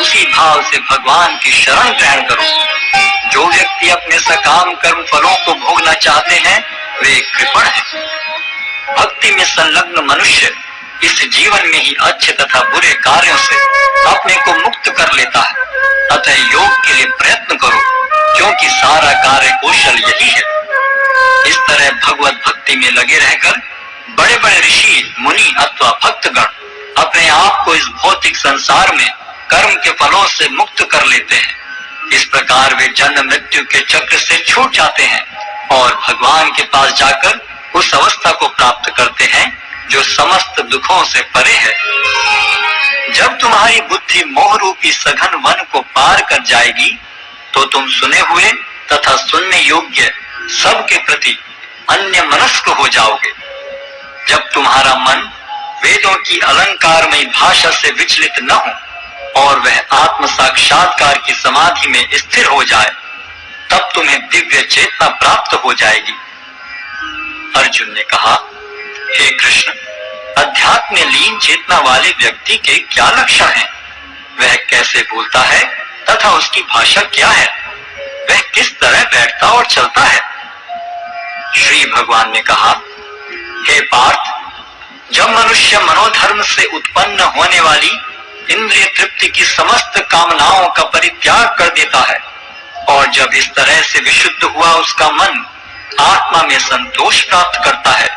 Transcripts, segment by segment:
उसी भाव से भगवान की शरण ग्रहण करो। जो व्यक्ति अपने सकाम कर्म फलों को भोगना चाहते हैं वे कृपण हैं। भक्ति में संलग्न मनुष्य इस जीवन में ही अच्छे तथा बुरे कार्यों से अपने को मुक्त कर लेता है। अतः योग के लिए प्रयत्न करो, क्योंकि सारा कार्य कौशल यही है। इस तरह भगवत भक्ति में लगे रहकर बड़े बड़े ऋषि, मुनि अथवा भक्तगण अपने आप को इस भौतिक संसार में कर्म के फलों से मुक्त कर लेते हैं। इस प्रकार वे जन्म मृत्यु के चक्र से छूट जाते हैं और भगवान के पास जाकर उस अवस्था को प्राप्त करते हैं जो समस्त दुखों से परे है। जब तुम्हारी बुद्धि मोह रूपी सघन वन को पार कर जाएगी तो तुम सुने हुए तथा सुनने योग्य सबके प्रति अन्य मनस्क हो जाओगे। जब तुम्हारा मन वेदों की अलंकारमयी भाषा से विचलित न हो और वह आत्म साक्षात्कार की समाधि में स्थिर हो जाए, तब तुम्हें दिव्य चेतना प्राप्त हो जाएगी। अर्जुन ने कहा, हे कृष्ण, अध्यात्म में लीन चेतना वाले व्यक्ति के क्या लक्षण हैं? वह कैसे बोलता है तथा उसकी भाषा क्या है? वह किस तरह बैठता और चलता है? श्री भगवान ने कहा, हे पार्थ, जब मनुष्य मनोधर्म से उत्पन्न होने वाली इंद्रिय तृप्ति की समस्त कामनाओं का परित्याग कर देता है और जब इस तरह से विशुद्ध हुआ उसका मन आत्मा में संतोष प्राप्त करता है,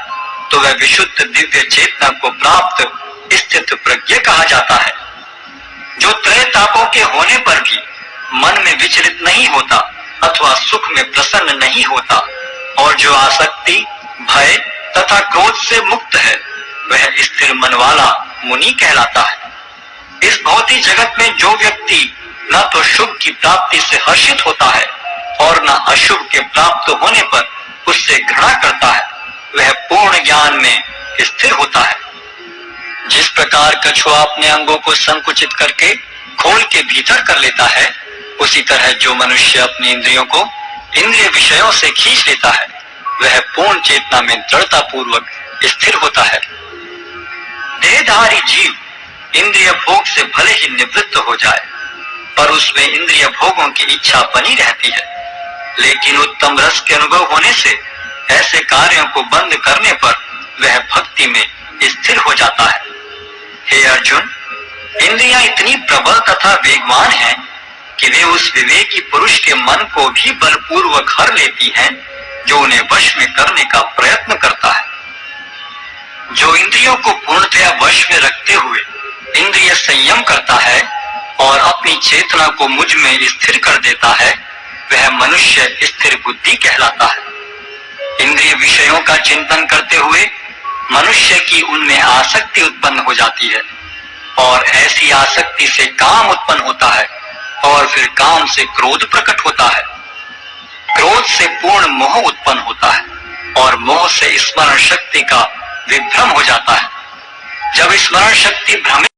तो वह विशुद्ध दिव्य चेतना को प्राप्त स्थित प्रज्ञ कहा जाता है। जो त्रय तापों के होने पर भी मन में विचलित नहीं होता अथवा सुख में प्रसन्न नहीं होता और जो आसक्ति, भय तथा क्रोध से मुक्त है, वह स्थिर मन वाला मुनि कहलाता है। इस भौतिक जगत में जो व्यक्ति न तो शुभ की प्राप्ति से हर्षित होता है और न अशुभ के प्राप्त होने पर उससे घृणा करता है, वह पूर्ण ज्ञान में स्थिर होता है। जिस प्रकार कछुआ अपने अंगों को संकुचित करके खोल के भीतर कर लेता है, उसी तरह जो मनुष्य अपनी इंद्रियों को इंद्रिय विषयों से खींच लेता है, वह पूर्ण चेतना में दृढ़ता पूर्वक स्थिर होता है। देहधारी जीव इंद्रिय भोग से भले ही निवृत्त हो जाए, पर उसमें इंद्रिय भोगों की इच्छा बनी रहती है। लेकिन उत्तम रस के अनुभव होने से ऐसे कार्यों को बंद करने पर वह भक्ति में स्थिर हो जाता है। हे अर्जुन, इंद्रियां इतनी प्रबल तथा वेगवान हैं कि वे उस विवेकी पुरुष के मन को भी बलपूर्वक हर लेती हैं जो उन्हें वश में करने का प्रयत्न करता है। जो इंद्रियों को पूर्णतया वश में रखते हुए इंद्रिय संयम करता है और अपनी चेतना को मुझ में स्थिर कर देता है, वह मनुष्य स्थिर बुद्धि कहलाता है। इंद्रिय विषयों का चिंतन करते हुए मनुष्य की उनमें आसक्ति उत्पन्न हो जाती है और ऐसी आसक्ति से काम उत्पन्न होता है और फिर काम से क्रोध प्रकट होता है। क्रोध से पूर्ण मोह उत्पन्न होता है और मोह से स्मरण शक्ति का विभ्रम हो जाता है। जब स्मरण शक्ति भ्रमित